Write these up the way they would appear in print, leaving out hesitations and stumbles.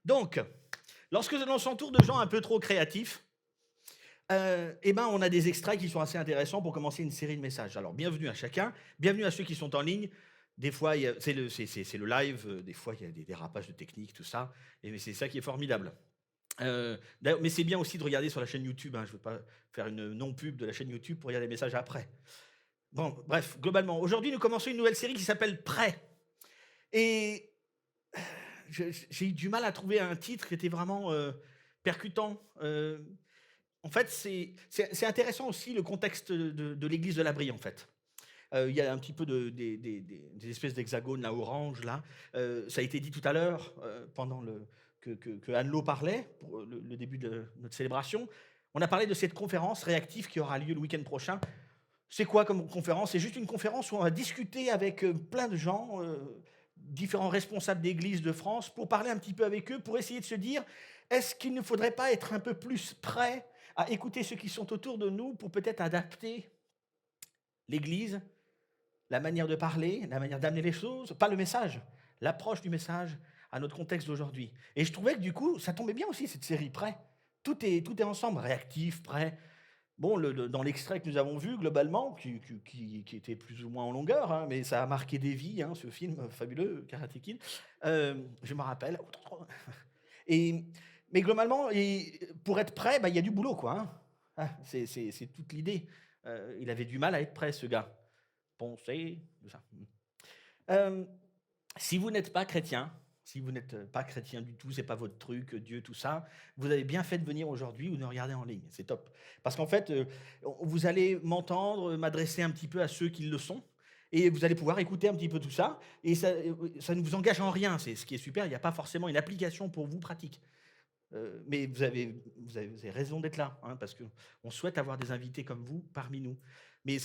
Donc, lorsque l'on s'entoure de gens un peu trop créatifs, eh ben, on a des extraits qui sont assez intéressants pour commencer une série de messages. Alors, bienvenue à chacun, bienvenue à ceux qui sont en ligne. Des fois, c'est le live, des fois, il y a des dérapages de technique, tout ça, et c'est ça qui est formidable. D'ailleurs, mais c'est bien aussi de regarder sur la chaîne YouTube, hein, je ne veux pas faire une non-pub de la chaîne YouTube pour regarder les messages après. Bon, bref, globalement, aujourd'hui, nous commençons une nouvelle série qui s'appelle Prêt. Et j'ai eu du mal à trouver un titre qui était vraiment percutant. En fait, c'est intéressant aussi le contexte de l'église de l'Abri, en fait. Il y a un petit peu des espèces d'hexagones là, orange, là. Ça a été dit tout à l'heure, pendant que Anne-Lo parlait, pour le début de notre célébration. On a parlé de cette conférence réactive qui aura lieu le week-end prochain. C'est quoi comme conférence? C'est juste une conférence où on va discuter avec plein de gens, différents responsables d'églises de France, pour parler un petit peu avec eux, pour essayer de se dire, est-ce qu'il ne faudrait pas être un peu plus prêt à écouter ceux qui sont autour de nous pour peut-être adapter l'église, la manière de parler, la manière d'amener les choses, pas le message, l'approche du message à notre contexte d'aujourd'hui. Et je trouvais que du coup, ça tombait bien aussi cette série prêt. Tout est ensemble, réactif, prêt. Bon, dans l'extrait que nous avons vu, globalement, qui était plus ou moins en longueur, hein, mais ça a marqué des vies, hein, ce film fabuleux, Karate Kid, je me rappelle. Et, mais globalement, pour être prêt, bah, il y a du boulot, quoi. Hein. Ah, c'est toute l'idée. Il avait du mal à être prêt, ce gars. Penser, tout ça. Euh, Si vous n'êtes pas chrétien, si vous n'êtes pas chrétien du tout, c'est pas votre truc, Dieu, tout ça, vous avez bien fait de venir aujourd'hui ou de regarder en ligne, c'est top. Parce qu'en fait, vous allez m'entendre, m'adresser un petit peu à ceux qui le sont, et vous allez pouvoir écouter un petit peu tout ça, et ça ne vous engage en rien, c'est ce qui est super, il n'y a pas forcément une application pour vous pratique. Mais vous avez raison d'être là, hein, parce qu'on souhaite avoir des invités comme vous parmi nous. Mais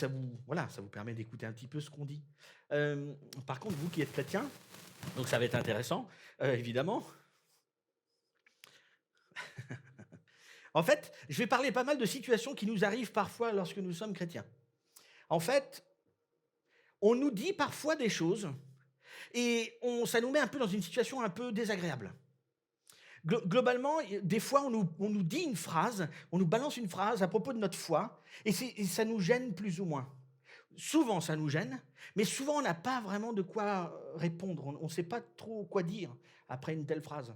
voilà, ça vous permet d'écouter un petit peu ce qu'on dit. Euh, Par contre, vous qui êtes chrétien, donc ça va être intéressant, évidemment. En fait, je vais parler pas mal de situations qui nous arrivent parfois lorsque nous sommes chrétiens. En fait, on nous dit parfois des choses et ça nous met un peu dans une situation un peu désagréable. Globalement, des fois, on nous dit une phrase, on nous balance une phrase à propos de notre foi et ça nous gêne plus ou moins. Souvent, ça nous gêne, mais souvent, on n'a pas vraiment de quoi répondre. On ne sait pas trop quoi dire après une telle phrase.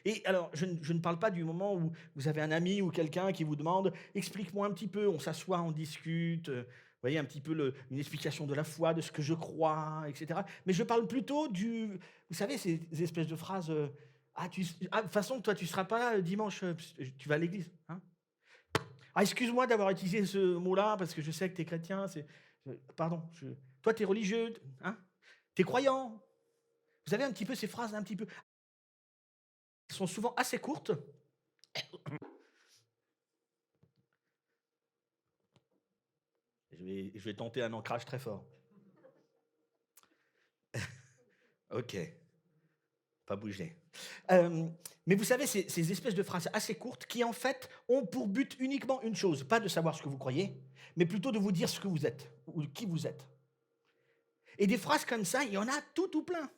Et alors, je ne parle pas du moment où vous avez un ami ou quelqu'un qui vous demande explique-moi un petit peu, on s'assoit, on discute, vous voyez, un petit peu une explication de la foi, de ce que je crois, etc. Mais je parle plutôt vous savez, ces espèces de phrases de toute façon, toi, tu ne seras pas là dimanche, tu vas à l'église. Hein. Ah, excuse-moi d'avoir utilisé ce mot-là, parce que je sais que tu es chrétien. Pardon, toi, tu es religieux, hein, tu es croyant. Vous savez, un petit peu ces phrases, un petit peu. Elles sont souvent assez courtes. Je vais tenter un ancrage très fort. Ok, pas bouger. Euh, mais vous savez, ces espèces de phrases assez courtes qui, en fait, ont pour but uniquement une chose, pas de savoir ce que vous croyez, mais plutôt de vous dire ce que vous êtes, ou qui vous êtes. Et des phrases comme ça, il y en a tout plein.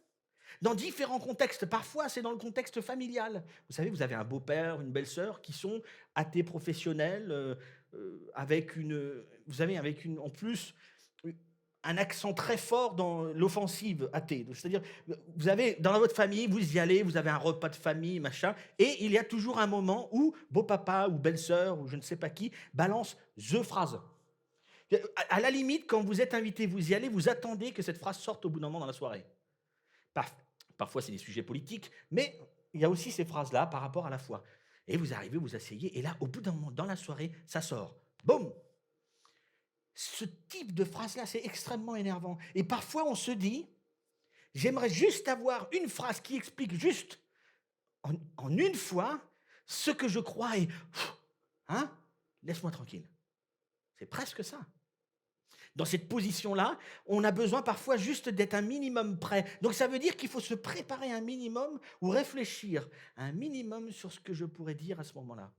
Dans différents contextes. Parfois, c'est dans le contexte familial. Vous savez, vous avez un beau-père, une belle-sœur qui sont athées professionnels, vous savez, en plus, un accent très fort dans l'offensive athée. C'est-à-dire, vous avez, dans votre famille, vous y allez, vous avez un repas de famille, machin, et il y a toujours un moment où beau-papa ou belle-sœur ou je ne sais pas qui balance the phrase. À la limite, quand vous êtes invité, vous y allez, vous attendez que cette phrase sorte au bout d'un moment dans la soirée. Parfois, c'est des sujets politiques, mais il y a aussi ces phrases-là par rapport à la foi. Et vous arrivez, vous asseyez, et là, au bout d'un moment, dans la soirée, ça sort. Boum. Ce type de phrase-là, c'est extrêmement énervant. Et parfois, on se dit, j'aimerais juste avoir une phrase qui explique juste, en une fois, ce que je crois et... Hein? Laisse-moi tranquille. C'est presque ça. Dans cette position-là, on a besoin parfois juste d'être un minimum prêt. Donc ça veut dire qu'il faut se préparer un minimum ou réfléchir un minimum sur ce que je pourrais dire à ce moment-là.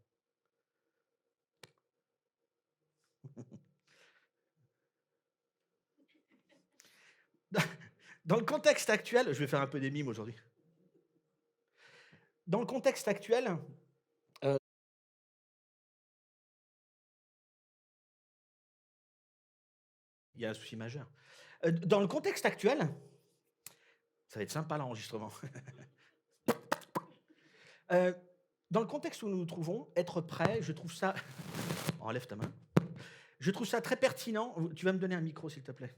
Dans le contexte actuel, je vais faire un peu des mimes aujourd'hui. Dans le contexte actuel, heu, il y a un souci majeur. Dans le contexte actuel, ça va être sympa l'enregistrement. Heu, dans le contexte où nous nous trouvons, être prêt, je trouve ça enlève ta main. Je trouve ça très pertinent. Tu vas me donner un micro, s'il te plaît?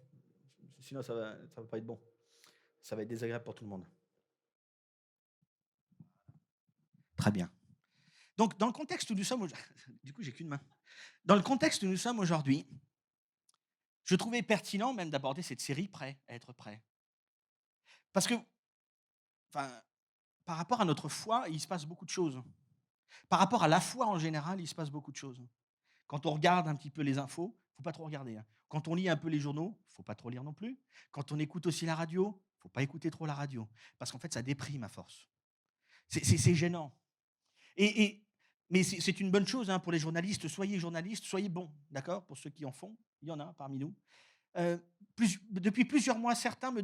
Sinon ça va pas être bon. Ça va être désagréable pour tout le monde. Très bien. Donc dans le contexte où nous sommes auj du coup, j'ai qu'une main. Dans le contexte où nous sommes aujourd'hui, je trouvais pertinent même d'aborder cette série «Prêt à être prêt». Parce que, enfin, par rapport à notre foi, il se passe beaucoup de choses. Par rapport à la foi en général, il se passe beaucoup de choses. Quand on regarde un petit peu les infos, faut pas trop regarder, hein. Quand on lit un peu les journaux, faut pas trop lire non plus. Quand on écoute aussi la radio, faut pas écouter trop la radio, parce qu'en fait, ça déprime à force. C'est gênant. Et mais c'est une bonne chose, hein, pour les journalistes, soyez bons, d'accord? Pour ceux qui en font, il y en a parmi nous. Depuis plusieurs mois, certains m'ont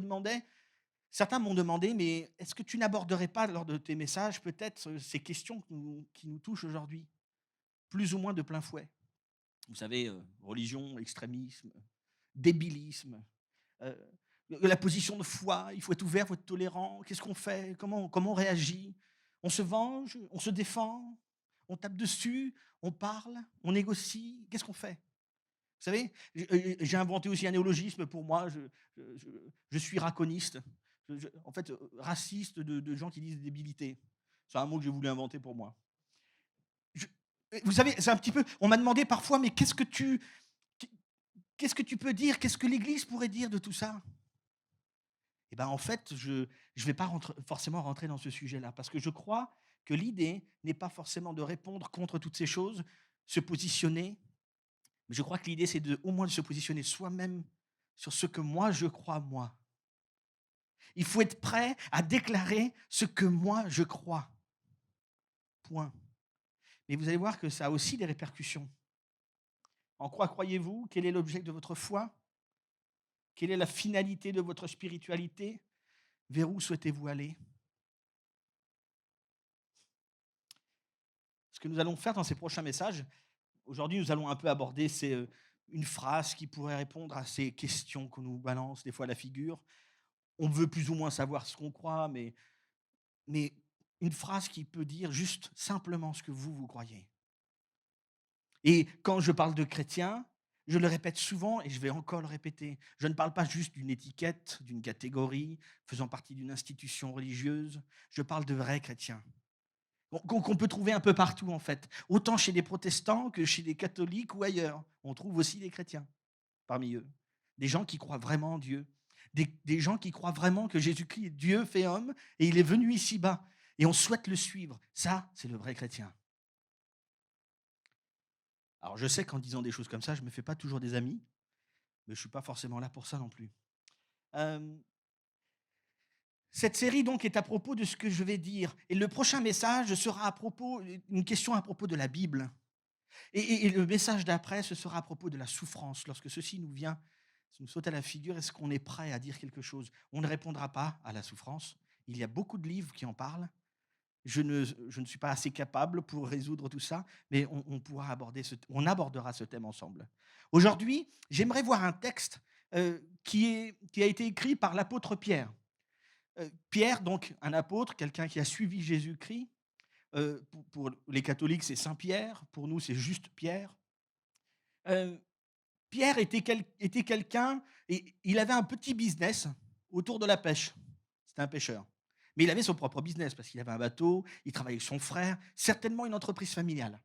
demandé: «Mais est-ce que tu n'aborderais pas lors de tes messages peut-être, ces questions qui nous touchent aujourd'hui?» Plus ou moins de plein fouet. Vous savez, religion, extrémisme, débilisme, heu, la position de foi, il faut être ouvert, il faut être tolérant. Qu'est-ce qu'on fait? Comment on réagit? On se venge? On se défend? On tape dessus? On parle? On négocie? Qu'est-ce qu'on fait? Vous savez, j'ai inventé aussi un néologisme pour moi, je suis raconiste. En fait, raciste de gens qui disent débilité. C'est un mot que j'ai voulu inventer pour moi. Je Vous savez, c'est un petit peu on m'a demandé parfois: «Mais qu'est qu'est-ce que tu peux dire? Qu'est-ce que l'Église pourrait dire de tout ça?» Et ben, en fait, je ne vais pas forcément rentrer dans ce sujet-là, parce que je crois que l'idée n'est pas forcément de répondre contre toutes ces choses, se positionner, mais je crois que l'idée, c'est au moins de se positionner soi-même sur ce que moi je crois, moi. Il faut être prêt à déclarer ce que moi je crois, point. Mais vous allez voir que ça a aussi des répercussions. En quoi croyez-vous? Quel est l'objet de votre foi? Quelle est la finalité de votre spiritualité? Vers où souhaitez-vous aller? Ce que nous allons faire dans ces prochains messages, aujourd'hui, nous allons un peu aborder une phrase qui pourrait répondre à ces questions qu'on nous balance des fois à la figure. On veut plus ou moins savoir ce qu'on croit, mais une phrase qui peut dire juste simplement ce que vous croyez. Et quand je parle de chrétien, je le répète souvent et je vais encore le répéter. Je ne parle pas juste d'une étiquette, d'une catégorie, faisant partie d'une institution religieuse. Je parle de vrais chrétiens. Qu'on peut trouver un peu partout, en fait. Autant chez les protestants que chez les catholiques ou ailleurs. On trouve aussi des chrétiens parmi eux. Des gens qui croient vraiment en Dieu. Des gens qui croient vraiment que Jésus-Christ est Dieu fait homme et il est venu ici-bas. Et on souhaite le suivre. Ça, c'est le vrai chrétien. Alors je sais qu'en disant des choses comme ça, je ne me fais pas toujours des amis, mais je ne suis pas forcément là pour ça non plus. Hem, cette série donc est à propos de ce que je vais dire et le prochain message sera à propos une question à propos de la Bible et le message d'après, ce sera à propos de la souffrance. Lorsque ceci nous saute à la figure, est-ce qu'on est prêt à dire quelque chose? On ne répondra pas à la souffrance. Il y a beaucoup de livres qui en parlent. Je ne suis pas assez capable pour résoudre tout ça, mais on pourra on abordera ce thème ensemble. Aujourd'hui, j'aimerais voir un texte, qui a été écrit par l'apôtre Pierre. Pierre, donc un apôtre, quelqu'un qui a suivi Jésus-Christ. Pour les catholiques, c'est Saint Pierre, pour nous, c'est juste Pierre. Heu, Pierre était quelqu'un et il avait un petit business autour de la pêche. C'était un pêcheur. Mais il avait son propre business parce qu'il avait un bateau, il travaillait avec son frère, certainement une entreprise familiale.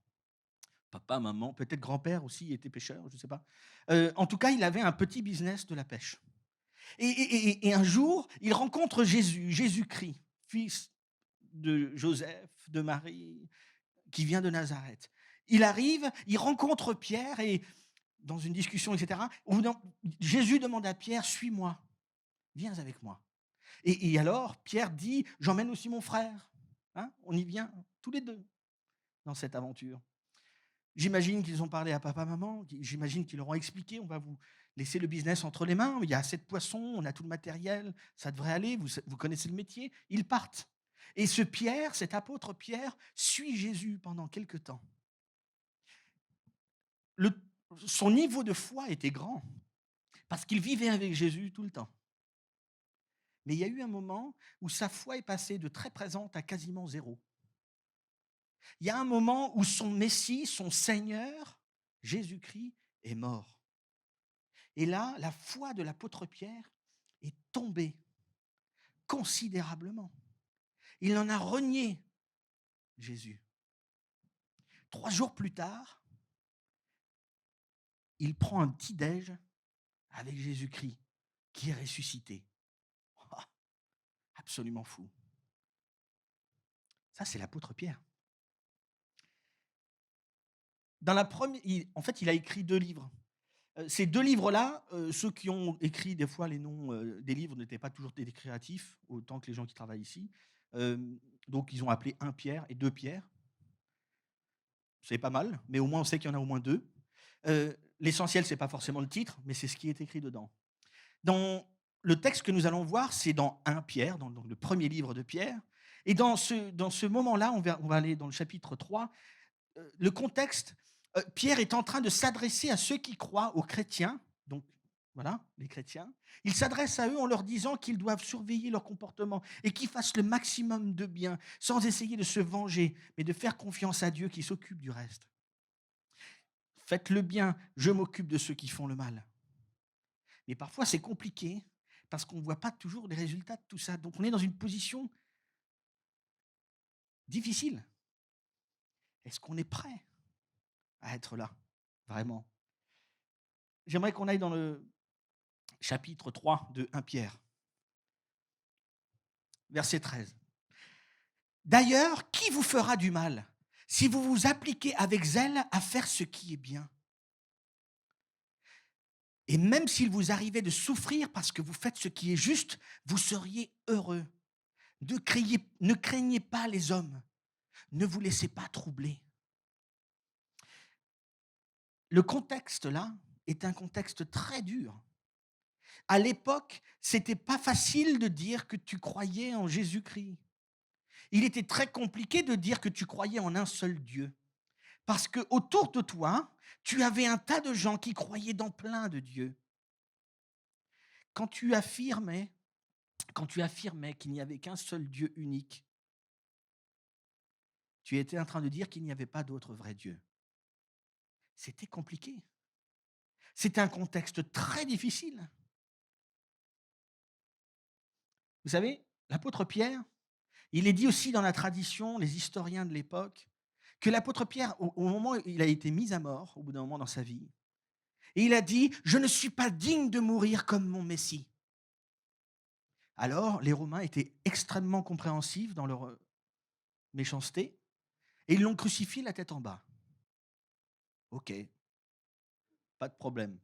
Papa, maman, peut-être grand-père aussi était pêcheur, je ne sais pas. En tout cas, il avait un petit business de la pêche. Et un jour, il rencontre Jésus, Jésus-Christ, fils de Joseph, de Marie, qui vient de Nazareth. Il arrive, il rencontre Pierre et dans une discussion, etc., Jésus demande à Pierre: «Suis-moi, viens avec moi». Et alors Pierre dit: «J'emmène aussi mon frère». Hein, on y vient tous les 2 dans cette aventure. J'imagine qu'ils ont parlé à papa, maman, j'imagine qu'ils leur ont expliqué: «On va vous laisser le business entre les mains, il y a assez de poissons, on a tout le matériel, ça devrait aller, vous connaissez le métier». Ils partent Et ce Pierre, cet apôtre Pierre, suit Jésus pendant quelque temps. Le- Son niveau de foi était grand, parce qu'il vivait avec Jésus tout le temps. Mais il y a eu un moment où sa foi est passée de très présente à quasiment zéro. Il y a un moment où son Messie, son Seigneur, Jésus-Christ, est mort. Et là, la foi de l'apôtre Pierre est tombée considérablement. Il en a renié Jésus. 3 jours plus tard, il prend un petit déj avec Jésus-Christ qui est ressuscité. Oh, absolument fou. Ça, c'est l'apôtre Pierre. En fait, il a écrit 2 livres. Ces 2 livres-là, ceux qui ont écrit des fois les noms, des livres n'étaient pas toujours des créatifs, autant que les gens qui travaillent ici. Donc ils ont appelé 1 Pierre et 2 Pierre. C'est pas mal, mais au moins on sait qu'il y en a au moins 2. L'essentiel, c'est pas forcément le titre, mais c'est ce qui est écrit dedans. Dans le texte que nous allons voir, c'est dans 1 Pierre, dans le premier livre de Pierre. Et dans ce moment-là, on va aller dans le chapitre 3. Le contexte, Pierre est en train de s'adresser à ceux qui croient, aux chrétiens, donc voilà, les chrétiens. Il s'adresse à eux en leur disant qu'ils doivent surveiller leur comportement et qu'ils fassent le maximum de bien, sans essayer de se venger, mais de faire confiance à Dieu qui s'occupe du reste. Faites le bien, je m'occupe de ceux qui font le mal. Mais parfois, c'est compliqué parce qu'on ne voit pas toujours les résultats de tout ça. Donc, on est dans une position difficile. Est-ce qu'on est prêt à être là, vraiment? J'aimerais qu'on aille dans le chapitre 3 de 1 Pierre, verset 13. D'ailleurs, qui vous fera du mal si vous vous appliquez avec zèle à faire ce qui est bien? Et même s'il vous arrivait de souffrir parce que vous faites ce qui est juste, vous seriez heureux. Ne craignez pas les hommes, ne vous laissez pas troubler. Le contexte là est un contexte très dur. À l'époque, c'était pas facile de dire que tu croyais en Jésus-Christ. Il était très compliqué de dire que tu croyais en un seul Dieu. Parce que autour de toi, tu avais un tas de gens qui croyaient dans plein de dieux. Quand tu affirmais, quand tu affirmais qu'il n'y avait qu'un seul Dieu unique, tu étais en train de dire qu'il n'y avait pas d'autre vrai Dieu. C'était compliqué. C'était un contexte très difficile. Vous savez, l'apôtre Pierre, il est dit aussi dans la tradition, les historiens de l'époque, que l'apôtre Pierre, au moment où il a été mis à mort, au bout d'un moment dans sa vie, et il a dit, je ne suis pas digne de mourir comme mon Messie. Alors, les Romains étaient extrêmement compréhensifs dans leur méchanceté, et ils l'ont crucifié la tête en bas. Ok, pas de problème.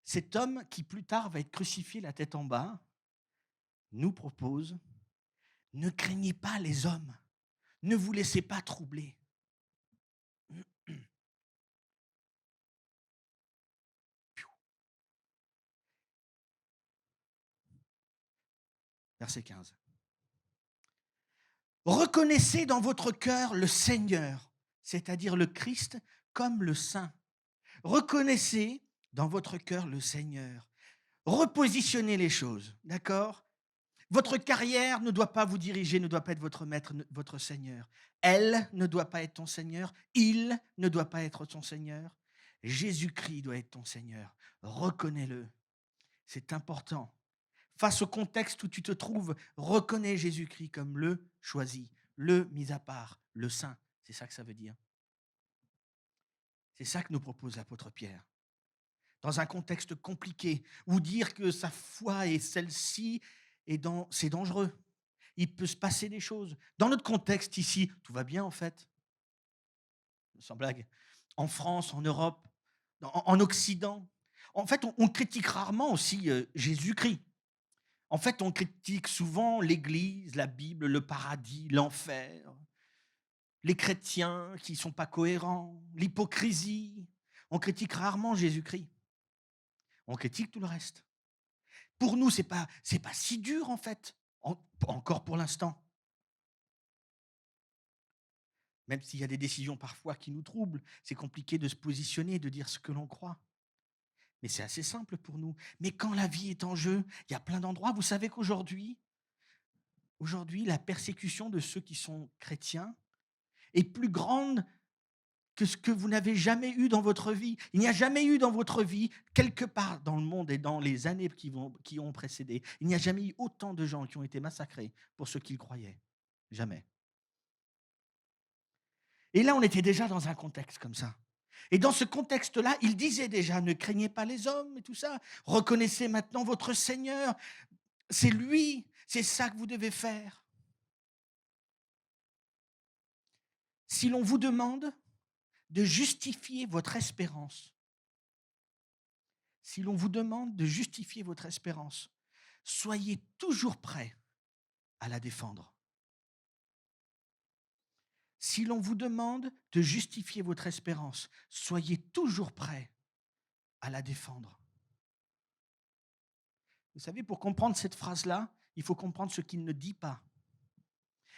Cet homme qui plus tard va être crucifié la tête en bas nous propose, ne craignez pas les hommes, ne vous laissez pas troubler. Verset 15. Reconnaissez dans votre cœur le Seigneur, c'est-à-dire le Christ, comme le Saint. Reconnaissez dans votre cœur le Seigneur. Repositionnez les choses, d'accord? Votre carrière ne doit pas vous diriger, ne doit pas être votre maître, votre Seigneur. Elle ne doit pas être ton Seigneur. Il ne doit pas être ton Seigneur. Jésus-Christ doit être ton Seigneur. Reconnais-le. C'est important. Face au contexte où tu te trouves, reconnais Jésus-Christ comme le choisi, le mis à part, le saint. C'est ça que ça veut dire. C'est ça que nous propose l'apôtre Pierre. Dans un contexte compliqué, où dire que sa foi est celle-ci, c'est dangereux. Il peut se passer des choses. Dans notre contexte ici, tout va bien en fait. Sans blague. En France, en Europe, en Occident. En fait, on critique rarement aussi Jésus-Christ. En fait, on critique souvent l'Église, la Bible, le paradis, l'enfer, les chrétiens qui ne sont pas cohérents, l'hypocrisie. On critique rarement Jésus-Christ. On critique tout le reste. Pour nous, c'est pas si dur en fait Encore pour l'instant. Même s'il y a des décisions parfois qui nous troublent, c'est compliqué de se positionner, de dire ce que l'on croit. Mais c'est assez simple pour nous. Mais quand la vie est en jeu, il y a plein d'endroits. Vous savez qu'aujourd'hui, la persécution de ceux qui sont chrétiens est plus grande que ce que vous n'avez jamais eu dans votre vie. Il n'y a jamais eu dans votre vie, quelque part dans le monde et dans les années qui ont précédé, il n'y a jamais eu autant de gens qui ont été massacrés pour ce qu'ils croyaient. Jamais. Et là, on était déjà dans un contexte comme ça. Et dans ce contexte-là, il disait déjà, ne craignez pas les hommes et tout ça. Reconnaissez maintenant votre Seigneur. C'est lui, c'est ça que vous devez faire. Si l'on vous demande de justifier votre espérance, si l'on vous demande de justifier votre espérance, soyez toujours prêts à la défendre. Si l'on vous demande de justifier votre espérance, soyez toujours prêts à la défendre. Vous savez, pour comprendre cette phrase-là, il faut comprendre ce qu'il ne dit pas.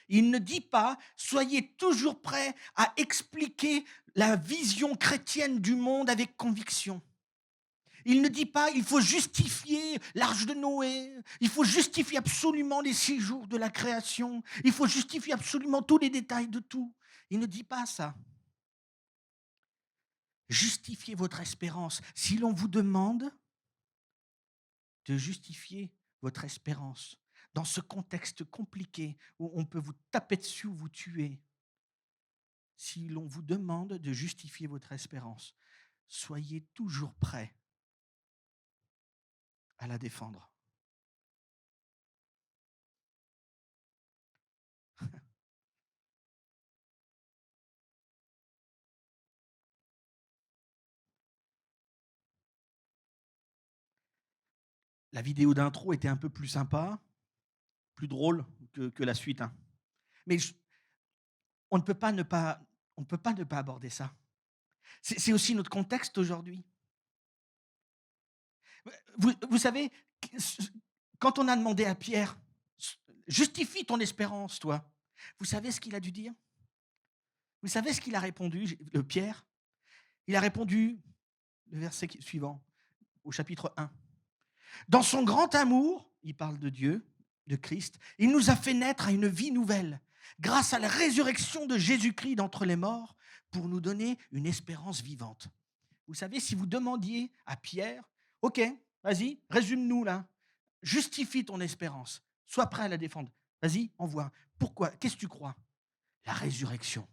Il ne dit pas, soyez toujours prêts à expliquer la vision chrétienne du monde avec conviction. Il ne dit pas, il faut justifier l'arche de Noé, il faut justifier absolument les 6 jours de la création, il faut justifier absolument tous les détails de tout. Il ne dit pas ça. Justifiez votre espérance. Si l'on vous demande de justifier votre espérance dans ce contexte compliqué où on peut vous taper dessus ou vous tuer, si l'on vous demande de justifier votre espérance, soyez toujours prêts à la défendre. La vidéo d'intro était un peu plus sympa, plus drôle que la suite, hein. Mais on ne peut pas ne pas aborder ça. C'est aussi notre contexte aujourd'hui. Vous savez, quand on a demandé à Pierre, justifie ton espérance, toi, vous savez ce qu'il a dû dire? Vous savez ce qu'il a répondu, Pierre? Il a répondu, le verset suivant, au chapitre 1. Dans son grand amour, il parle de Dieu, de Christ, il nous a fait naître à une vie nouvelle, grâce à la résurrection de Jésus-Christ d'entre les morts, pour nous donner une espérance vivante. Vous savez, si vous demandiez à Pierre, OK, vas-y, résume-nous là, justifie ton espérance, sois prêt à la défendre. Vas-y, envoie. Pourquoi? Qu'est-ce que tu crois? La résurrection.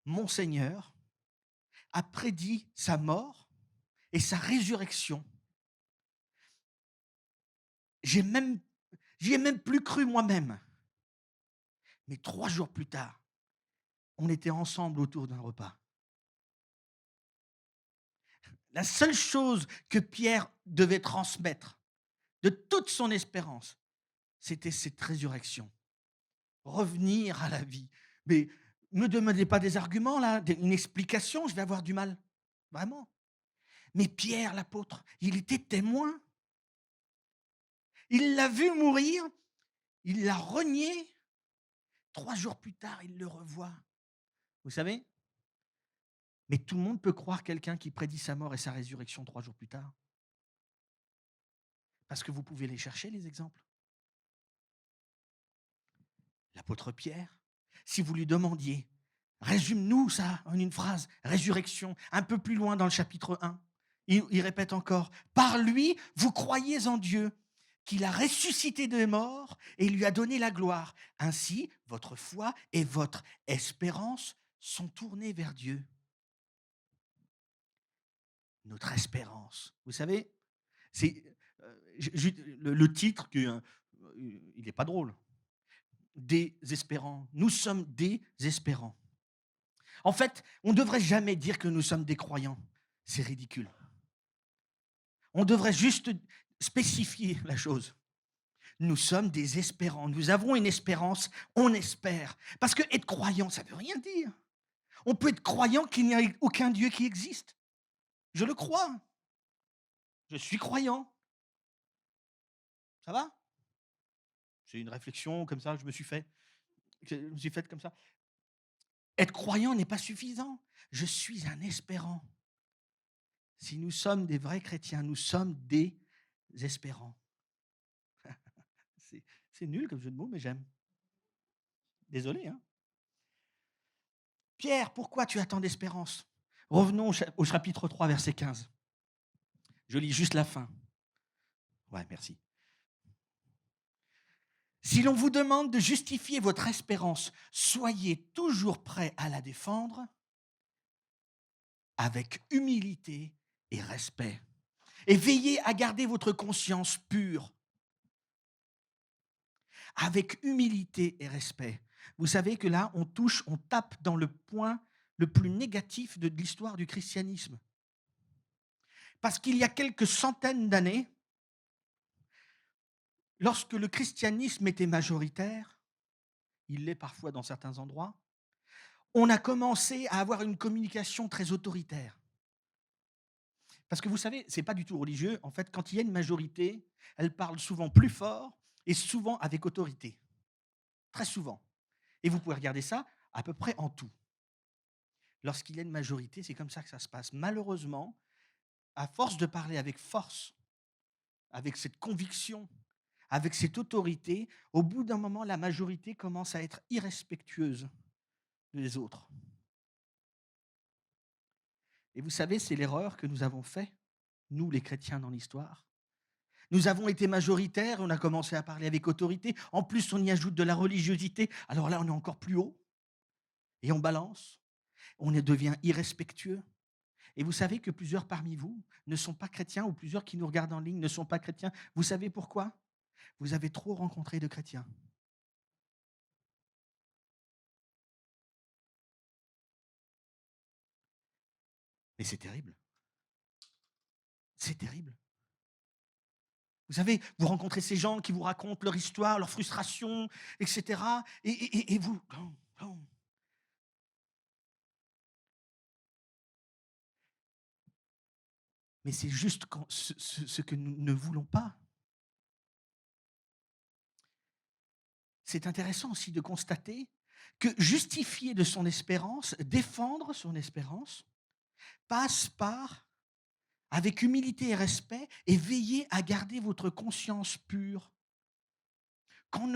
Mon Seigneur a prédit sa mort et sa résurrection. J'y ai même plus cru moi-même. Mais 3 jours plus tard, on était ensemble autour d'un repas. La seule chose que Pierre devait transmettre de toute son espérance, c'était cette résurrection. Revenir à la vie. Mais ne me demandez pas des arguments, là, une explication, je vais avoir du mal. Vraiment. Mais Pierre, l'apôtre, il était témoin. Il l'a vu mourir, il l'a renié. 3 jours plus tard, il le revoit. Vous savez? Mais tout le monde peut croire quelqu'un qui prédit sa mort et sa résurrection 3 jours plus tard. Parce que vous pouvez les chercher, les exemples. L'apôtre Pierre, si vous lui demandiez, résume-nous ça en une phrase, résurrection, un peu plus loin dans le chapitre 1, il répète encore, par lui, vous croyez en Dieu, qu'il a ressuscité des morts et lui a donné la gloire. Ainsi, votre foi et votre espérance sont tournées vers Dieu. Notre espérance. Vous savez, c'est le titre, il n'est pas drôle. Désespérants. Nous sommes désespérants. En fait, on ne devrait jamais dire que nous sommes des croyants. C'est ridicule. On devrait juste spécifier la chose. Nous sommes des espérants. Nous avons une espérance, on espère. Parce que être croyant, ça ne veut rien dire. On peut être croyant qu'il n'y a aucun Dieu qui existe. Je le crois. Je suis croyant. Ça va? C'est une réflexion comme ça que je me suis faite comme ça. Être croyant n'est pas suffisant. Je suis un espérant. Si nous sommes des vrais chrétiens, nous sommes des espérants. C'est c'est nul comme jeu de mots, mais j'aime. Désolé, hein. Pierre, pourquoi tu as tant d'espérance? Revenons au chapitre 3, verset 15. Je lis juste la fin. Ouais, merci. Si l'on vous demande de justifier votre espérance, soyez toujours prêts à la défendre avec humilité et respect. Et veillez à garder votre conscience pure avec humilité et respect. Vous savez que là, on tape dans le point le plus négatif de l'histoire du christianisme. Parce qu'il y a quelques centaines d'années, lorsque le christianisme était majoritaire, il l'est parfois dans certains endroits, on a commencé à avoir une communication très autoritaire. Parce que vous savez, ce n'est pas du tout religieux. En fait, quand il y a une majorité, elle parle souvent plus fort et souvent avec autorité. Très souvent. Et vous pouvez regarder ça à peu près en tout. Lorsqu'il y a une majorité, c'est comme ça que ça se passe. Malheureusement, à force de parler avec force, avec cette conviction, avec cette autorité, au bout d'un moment, la majorité commence à être irrespectueuse des autres. Et vous savez, c'est l'erreur que nous avons faite, nous les chrétiens dans l'histoire. Nous avons été majoritaires, on a commencé à parler avec autorité. En plus, on y ajoute de la religiosité. Alors là, on est encore plus haut et on balance. Devient irrespectueux. Et vous savez que plusieurs parmi vous ne sont pas chrétiens ou plusieurs qui nous regardent en ligne ne sont pas chrétiens. Vous savez pourquoi? Vous avez trop rencontré de chrétiens. Mais c'est terrible. C'est terrible. Vous savez, vous rencontrez ces gens qui vous racontent leur histoire, leur frustration, etc. Et vous... Mais c'est juste ce que nous ne voulons pas. C'est intéressant aussi de constater que justifier de son espérance, défendre son espérance, passe par, avec humilité et respect, et veiller à garder votre conscience pure. Qu'on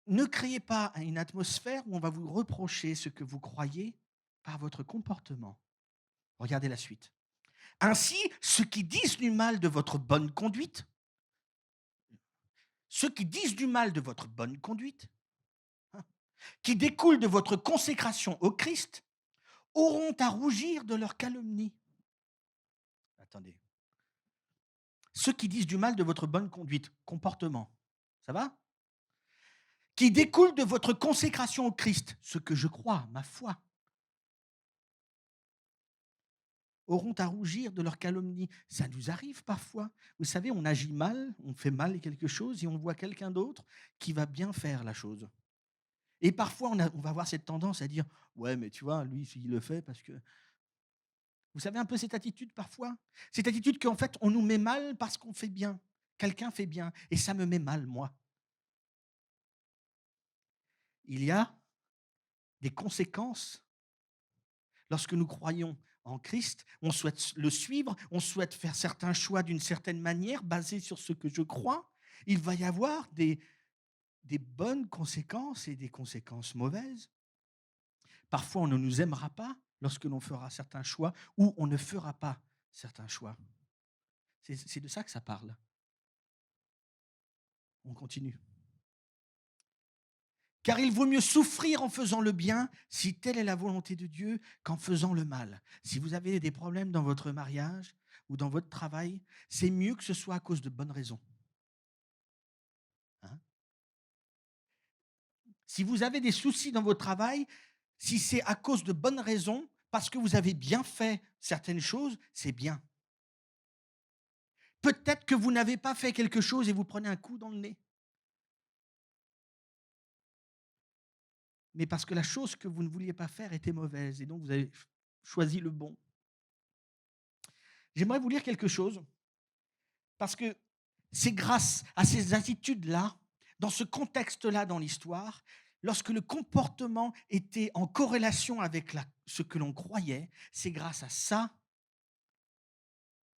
ne créez pas une atmosphère où on va vous reprocher ce que vous croyez par votre comportement. Regardez la suite. Ainsi, ceux qui disent du mal de votre bonne conduite, ceux qui disent du mal de votre bonne conduite, qui découle de votre consécration au Christ, auront à rougir de leur calomnie. Attendez. Ceux qui disent du mal de votre bonne conduite, comportement, ça va? Qui découle de votre consécration au Christ, ce que je crois, ma foi, auront à rougir de leur calomnie. Ça nous arrive parfois. Vous savez, on agit mal, on fait mal quelque chose et on voit quelqu'un d'autre qui va bien faire la chose. Et parfois, on va avoir cette tendance à dire « Ouais, mais tu vois, lui, il le fait parce que… » Vous savez un peu cette attitude parfois? Cette attitude qu'en fait, on nous met mal parce qu'on fait bien. Quelqu'un fait bien et ça me met mal, moi. Il y a des conséquences lorsque nous croyons en Christ, on souhaite le suivre, on souhaite faire certains choix d'une certaine manière, basés sur ce que je crois. Il va y avoir des bonnes conséquences et des conséquences mauvaises. Parfois, on ne nous aimera pas lorsque l'on fera certains choix ou on ne fera pas certains choix. C'est de ça que ça parle. On continue. Car il vaut mieux souffrir en faisant le bien, si telle est la volonté de Dieu, qu'en faisant le mal. Si vous avez des problèmes dans votre mariage ou dans votre travail, c'est mieux que ce soit à cause de bonnes raisons. Hein? Si vous avez des soucis dans votre travail, si c'est à cause de bonnes raisons, parce que vous avez bien fait certaines choses, c'est bien. Peut-être que vous n'avez pas fait quelque chose et vous prenez un coup dans le nez. Mais parce que la chose que vous ne vouliez pas faire était mauvaise et donc vous avez choisi le bon. J'aimerais vous lire quelque chose parce que c'est grâce à ces attitudes-là, dans ce contexte-là dans l'histoire, lorsque le comportement était en corrélation avec ce que l'on croyait, c'est grâce à ça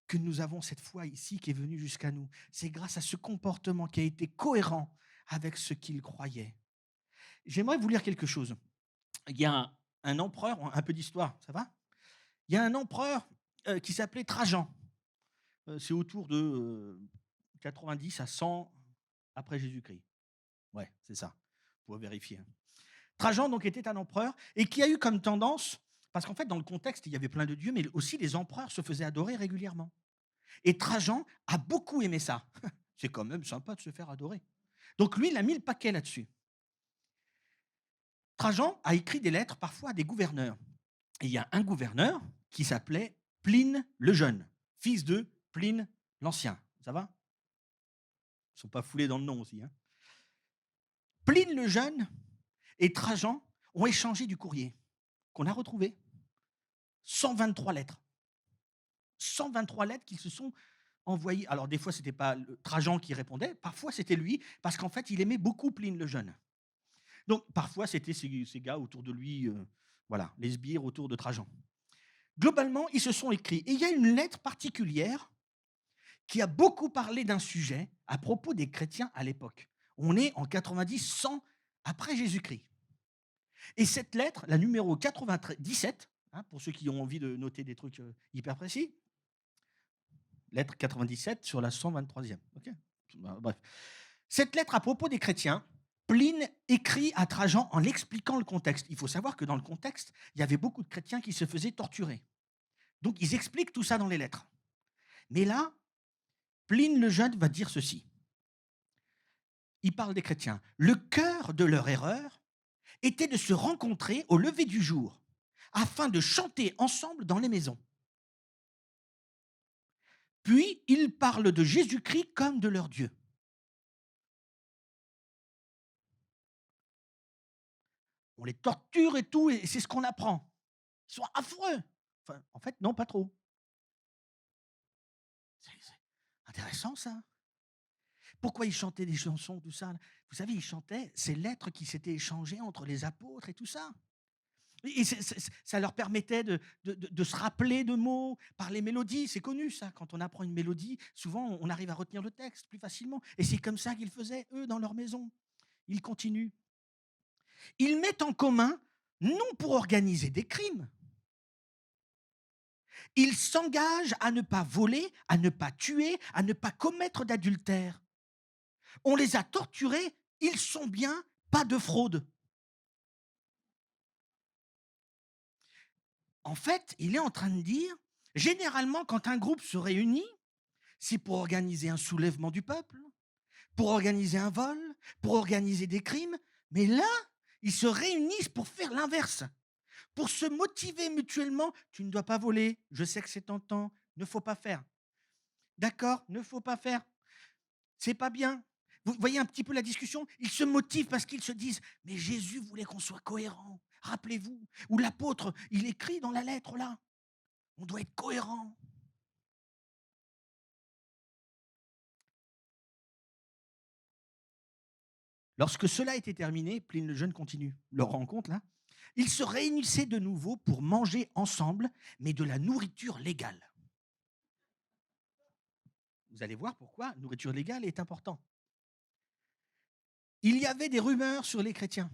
que nous avons cette foi ici qui est venue jusqu'à nous. C'est grâce à ce comportement qui a été cohérent avec ce qu'ils croyaient. J'aimerais vous lire quelque chose. Il y a un empereur, un peu d'histoire, ça va? Il y a un empereur qui s'appelait Trajan. C'est autour de 90 à 100 après Jésus-Christ. Ouais, c'est ça. Vous pouvez vérifier. Trajan donc était un empereur et qui a eu comme tendance, parce qu'en fait dans le contexte il y avait plein de dieux, mais aussi les empereurs se faisaient adorer régulièrement. Et Trajan a beaucoup aimé ça. C'est quand même sympa de se faire adorer. Donc lui, il a mis le paquet là-dessus. Trajan a écrit des lettres parfois à des gouverneurs. Et il y a un gouverneur qui s'appelait Pline le Jeune, fils de Pline l'Ancien. Ça va? Ils ne sont pas foulés dans le nom aussi. Hein. Pline le Jeune et Trajan ont échangé du courrier qu'on a retrouvé. 123 lettres. 123 lettres qu'ils se sont envoyées. Alors des fois, ce n'était pas Trajan qui répondait, parfois c'était lui, parce qu'en fait, il aimait beaucoup Pline le Jeune. Donc parfois, c'était ces gars autour de lui, voilà, les sbires autour de Trajan. Globalement, ils se sont écrits. Et il y a une lettre particulière qui a beaucoup parlé d'un sujet à propos des chrétiens à l'époque. On est en 90-100 après Jésus-Christ. Et cette lettre, la numéro 97, hein, pour ceux qui ont envie de noter des trucs hyper précis, lettre 97 sur la 123e. Okay, bref. Cette lettre à propos des chrétiens, Pline écrit à Trajan en expliquant le contexte. Il faut savoir que dans le contexte, il y avait beaucoup de chrétiens qui se faisaient torturer. Donc, ils expliquent tout ça dans les lettres. Mais là, Pline le Jeune va dire ceci. Il parle des chrétiens. Le cœur de leur erreur était de se rencontrer au lever du jour afin de chanter ensemble dans les maisons. Puis, ils parlent de Jésus-Christ comme de leur Dieu. On les torture et tout, et c'est ce qu'on apprend. Ils sont affreux. Enfin, en fait, non, pas trop. C'est intéressant, ça. Pourquoi ils chantaient des chansons, tout ça? Vous savez, ils chantaient ces lettres qui s'étaient échangées entre les apôtres et tout ça. Et ça leur permettait de se rappeler de mots par les mélodies. C'est connu, ça. Quand on apprend une mélodie, souvent, on arrive à retenir le texte plus facilement. Et c'est comme ça qu'ils faisaient, eux, dans leur maison. Ils continuent. Ils mettent en commun, non pour organiser des crimes, ils s'engagent à ne pas voler, à ne pas tuer, à ne pas commettre d'adultère. On les a torturés, ils sont bien, pas de fraude. En fait, il est en train de dire, généralement, quand un groupe se réunit, c'est pour organiser un soulèvement du peuple, pour organiser un vol, pour organiser des crimes. Mais là, ils se réunissent pour faire l'inverse, pour se motiver mutuellement. Tu ne dois pas voler, je sais que c'est tentant, ne faut pas faire. D'accord, ne faut pas faire. C'est pas bien. Vous voyez un petit peu la discussion? Ils se motivent parce qu'ils se disent, mais Jésus voulait qu'on soit cohérent. Rappelez-vous. Ou l'apôtre, il écrit dans la lettre là. On doit être cohérent. Lorsque cela était terminé, Pline le Jeune continue leur rencontre là. Ils se réunissaient de nouveau pour manger ensemble, mais de la nourriture légale. Vous allez voir pourquoi nourriture légale est important. Il y avait des rumeurs sur les chrétiens,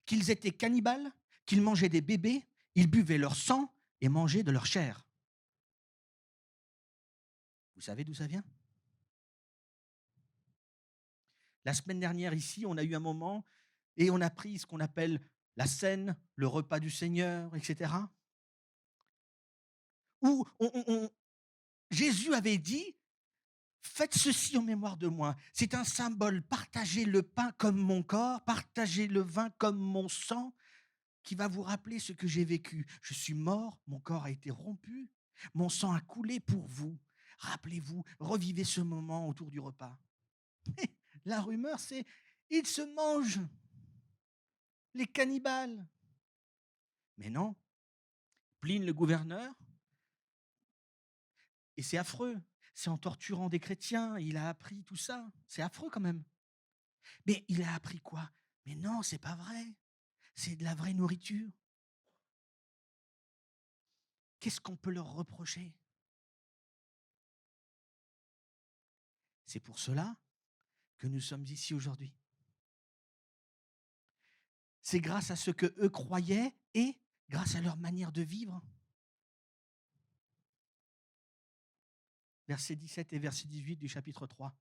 qu'ils étaient cannibales, qu'ils mangeaient des bébés, ils buvaient leur sang et mangeaient de leur chair. Vous savez d'où ça vient? La semaine dernière, ici, on a eu un moment et on a pris ce qu'on appelle la scène, le repas du Seigneur, etc. Où Jésus avait dit, faites ceci en mémoire de moi. C'est un symbole, partagez le pain comme mon corps, partagez le vin comme mon sang, qui va vous rappeler ce que j'ai vécu. Je suis mort, mon corps a été rompu, mon sang a coulé pour vous. Rappelez-vous, revivez ce moment autour du repas. La rumeur, c'est ils se mangent, les cannibales. Mais non, Pline le gouverneur, et c'est affreux, c'est en torturant des chrétiens, il a appris tout ça. C'est affreux quand même. Mais il a appris quoi? Mais non, c'est pas vrai. C'est de la vraie nourriture. Qu'est-ce qu'on peut leur reprocher? C'est pour cela que nous sommes ici aujourd'hui. C'est grâce à ce que eux croyaient et grâce à leur manière de vivre. Versets 17 et verset 18 du chapitre 3.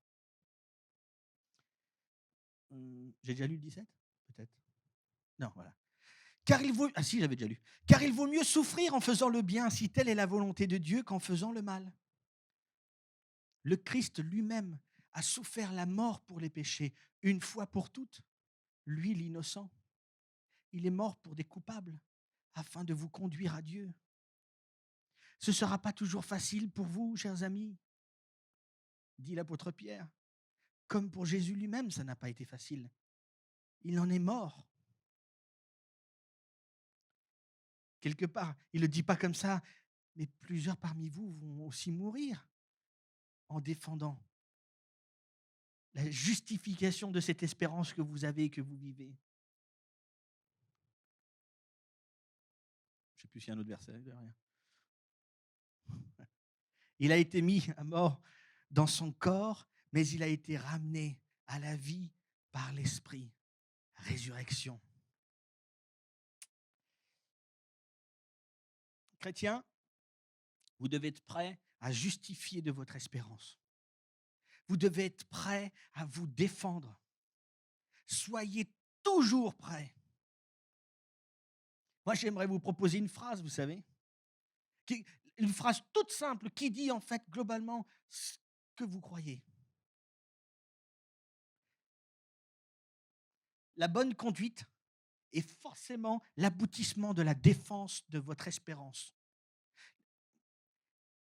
J'ai déjà lu le 17? Peut-être. Non, voilà. Car il vaut... Ah si, j'avais déjà lu. Car il vaut mieux souffrir en faisant le bien, si telle est la volonté de Dieu, qu'en faisant le mal. Le Christ lui-même a souffert la mort pour les péchés, une fois pour toutes, lui l'innocent. Il est mort pour des coupables, afin de vous conduire à Dieu. Ce ne sera pas toujours facile pour vous, chers amis, dit l'apôtre Pierre. Comme pour Jésus lui-même, ça n'a pas été facile. Il en est mort. Quelque part, il ne le dit pas comme ça, mais plusieurs parmi vous vont aussi mourir en défendant la justification de cette espérance que vous avez et que vous vivez. Je ne sais plus s'il y a un autre verset. Rien. Il a été mis à mort dans son corps, mais il a été ramené à la vie par l'Esprit. Résurrection. Chrétiens, vous devez être prêts à justifier de votre espérance. Vous devez être prêts à vous défendre. Soyez toujours prêts. Moi, j'aimerais vous proposer une phrase, vous savez, une phrase toute simple qui dit en fait globalement ce que vous croyez. La bonne conduite est forcément l'aboutissement de la défense de votre espérance.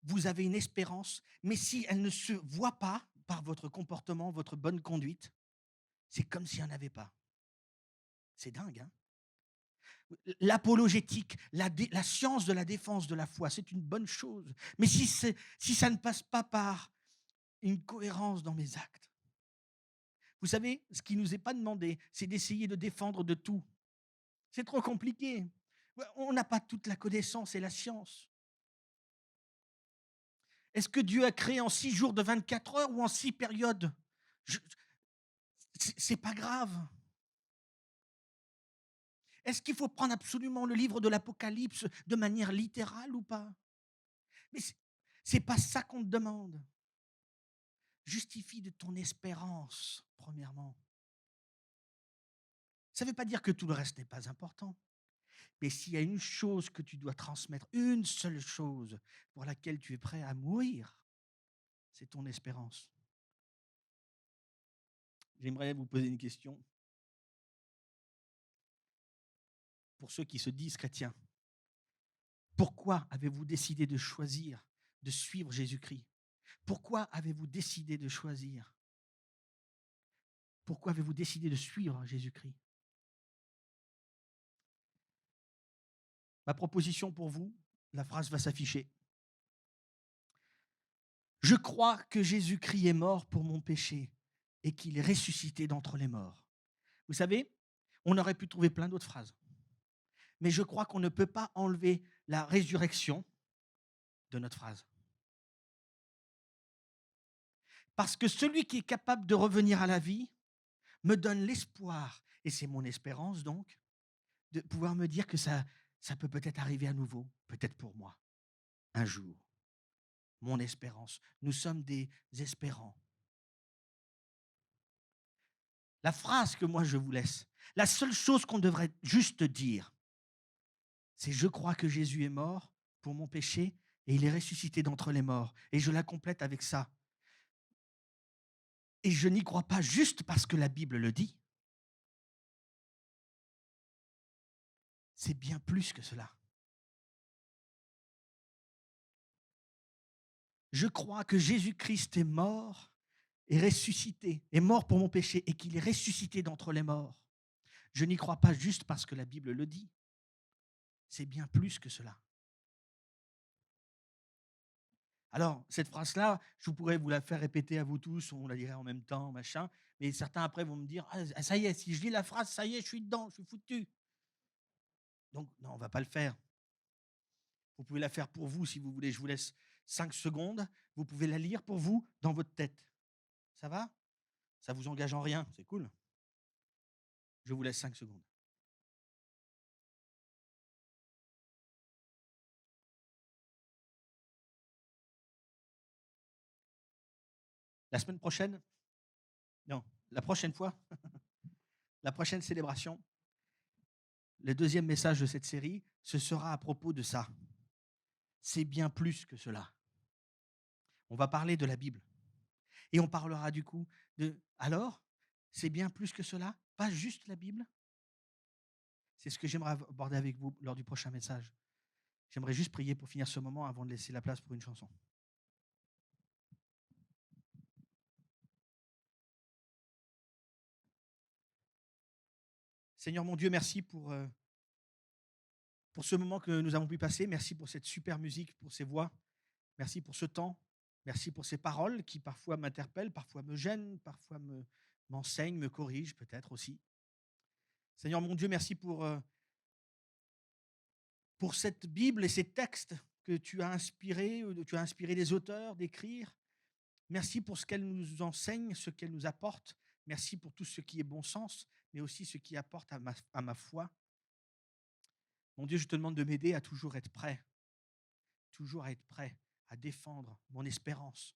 Vous avez une espérance, mais si elle ne se voit pas par votre comportement, votre bonne conduite, c'est comme s'il n'y en avait pas. C'est dingue, hein? L'apologétique, la science de la défense de la foi, c'est une bonne chose. Mais si ça ne passe pas par une cohérence dans mes actes, vous savez, ce qui ne nous est pas demandé, c'est d'essayer de défendre de tout. C'est trop compliqué. On n'a pas toute la connaissance et la science. Est-ce que Dieu a créé en 6 jours de 24 heures ou en 6 périodes? C'est pas grave. Est-ce qu'il faut prendre absolument le livre de l'Apocalypse de manière littérale ou pas? Mais c'est pas ça qu'on te demande. Justifie de ton espérance, premièrement. Ça ne veut pas dire que tout le reste n'est pas important. Mais s'il y a une chose que tu dois transmettre, une seule chose pour laquelle tu es prêt à mourir, c'est ton espérance. J'aimerais vous poser une question. Pour ceux qui se disent chrétiens, pourquoi avez-vous décidé de choisir de suivre Jésus-Christ? Pourquoi avez-vous décidé de choisir? Pourquoi avez-vous décidé de suivre Jésus-Christ? Ma proposition pour vous, la phrase va s'afficher. Je crois que Jésus-Christ est mort pour mon péché et qu'il est ressuscité d'entre les morts. Vous savez, on aurait pu trouver plein d'autres phrases. Mais je crois qu'on ne peut pas enlever la résurrection de notre phrase. Parce que celui qui est capable de revenir à la vie me donne l'espoir, et c'est mon espérance donc, de pouvoir me dire que ça peut peut-être arriver à nouveau, peut-être pour moi, un jour. Mon espérance. Nous sommes des espérants. La phrase que moi je vous laisse, la seule chose qu'on devrait juste dire, c'est « Je crois que Jésus est mort pour mon péché et il est ressuscité d'entre les morts ». Et je la complète avec ça. Et je n'y crois pas juste parce que la Bible le dit. C'est bien plus que cela. Je crois que Jésus-Christ est mort et ressuscité, est mort pour mon péché et qu'il est ressuscité d'entre les morts. Je n'y crois pas juste parce que la Bible le dit. C'est bien plus que cela. Alors, cette phrase-là, je pourrais vous la faire répéter à vous tous, on la dirait en même temps, machin, mais certains après vont me dire: «Ah ça y est, si je lis la phrase, ça y est, je suis dedans, je suis foutu». Donc non, on va pas le faire. Vous pouvez la faire pour vous si vous voulez. Je vous laisse 5 secondes. Vous pouvez la lire pour vous dans votre tête. Ça va? Ça vous engage en rien, c'est cool. Je vous laisse 5 secondes. La semaine prochaine, non, la prochaine fois, la prochaine célébration, le deuxième message de cette série, ce sera à propos de ça. C'est bien plus que cela. On va parler de la Bible et on parlera du coup de alors, c'est bien plus que cela, pas juste la Bible. C'est ce que j'aimerais aborder avec vous lors du prochain message. J'aimerais juste prier pour finir ce moment avant de laisser la place pour une chanson. Seigneur mon Dieu, merci pour ce moment que nous avons pu passer. Merci pour cette super musique, pour ces voix. Merci pour ce temps. Merci pour ces paroles qui parfois m'interpellent, parfois me gênent, parfois m'enseignent, me corrigent peut-être aussi. Seigneur mon Dieu, merci pour cette Bible et ces textes que tu as inspirés, tu as inspiré les auteurs d'écrire. Merci pour ce qu'elle nous enseigne, ce qu'elle nous apporte. Merci pour tout ce qui est bon sens, mais aussi ce qui apporte à ma foi. Mon Dieu, je te demande de m'aider à toujours à être prêt à défendre mon espérance.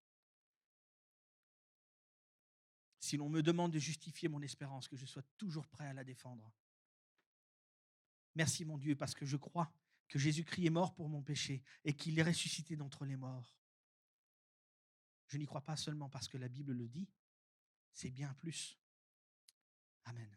Si l'on me demande de justifier mon espérance, que je sois toujours prêt à la défendre. Merci mon Dieu, parce que je crois que Jésus-Christ est mort pour mon péché et qu'il est ressuscité d'entre les morts. Je n'y crois pas seulement parce que la Bible le dit, c'est bien plus. Amen.